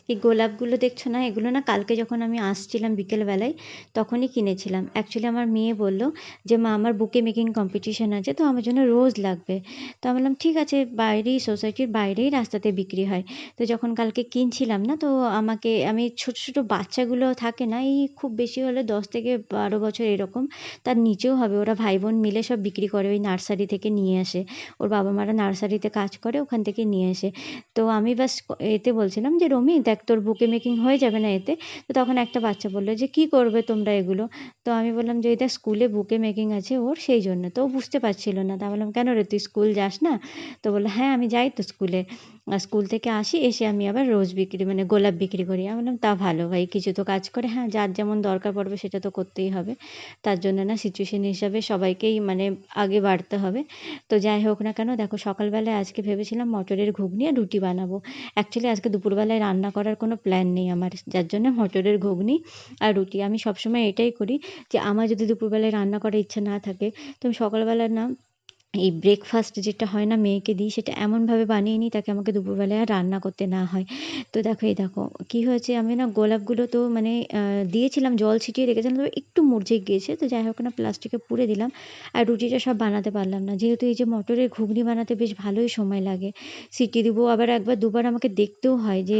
এই গোলাপগুলো দেখছো না, এগুলো না কালকে যখন আমি আসছিলাম বিকেলবেলায় তখনই কিনেছিলাম। অ্যাকচুয়ালি আমার মেয়ে বলল যে, "মা আমার বুকে মেকিং কম্পিটিশন আছে, তো আমার জন্য রোজ লাগবে।" তো আমি বললাম, "ঠিক আছে, বাইরেই সোসাইটির বাইরেই রাস্তাতে বিক্রি হয়।" তো যখন কালকে কিনছিলাম না, তো আমি ছোট, ছোট বাচ্চাগুলো থাকে না, এই খুব বেশি হলে 10 থেকে 12 বছর এরকম, তার নিচেও হবে। ওরা ভাই-বোন মিলে সব বিক্রি করে, ওই নার্সারি থেকে নিয়ে আসে। ওর বাবা-মারা নার্সারিতে কাজ করে, ওখান থেকে নিয়ে আসে। তো আমি বাস এতে বলছিলাম যে, "রমি দেখ, তোর বুকে মেকিং হয়ে যাবে না এতে?" তো তখন একটা বাচ্চা বলল যে, "কী করবে তোমরা এগুলো?" তো আমি বললাম যে, "এই দেখ, স্কুলে বুকে মেকিং আছে ওর, সেই জন্য।" তো ও বুঝতে পারছিল না। তো আমি বললাম, "কেন রে, তুই স্কুল যাস না?" তো বলল, "হ্যাঁ, আমি যাই তো স্কুলে। স্কুল থেকে আসি, এসে আমি আবার রোজ বিক্রি মানে গোলাপ বিক্রি করি।" আমি বললাম, "তা ভালো ভাই, কিছু তো কাজ করে।" হ্যাঁ, যার যেমন দরকার পড়বে সেটা তো করতেই হবে। তার জন্য না সিচুয়েশন হিসাবে সবাইকেই মানে আগে বাড়তে হবে। তো যাই হোক না কেন, দেখো সকালবেলায় আজকে ভেবেছিলাম মটরের ঘুগনি আর রুটি বানাবো। অ্যাকচুয়ালি আজকে দুপুরবেলায় রান্না করার কোনো প্ল্যান নেই আমার, যার জন্য মটরের ঘুগনি আর রুটি। আমি সবসময় এটাই করি যে, আমার যদি দুপুরবেলায় রান্না করার ইচ্ছা না থাকে, তো আমি সকালবেলা না এই ব্রেকফাস্ট যেটা হয় না মেয়েকে দিই, সেটা এমনভাবে বানিয়ে নিই তাকে আমাকে দুপুরবেলায় আর রান্না করতে না হয়। তো দেখো, এই দেখো কী হয়েছে, আমি না গোলাপগুলো তো মানে দিয়েছিলাম, জল ছিটিয়ে রেখেছিলাম, তবে একটু মুরঝে গিয়েছে। তো যাই হোক না, প্লাস্টিকে পুড়ে দিলাম। আর রুটিটা সব বানাতে পারলাম না, যেহেতু এই যে মটরের ঘুগনি বানাতে বেশ ভালোই সময় লাগে। সিটি দিব, আবার একবার দুবার আমাকে দেখতেও হয় যে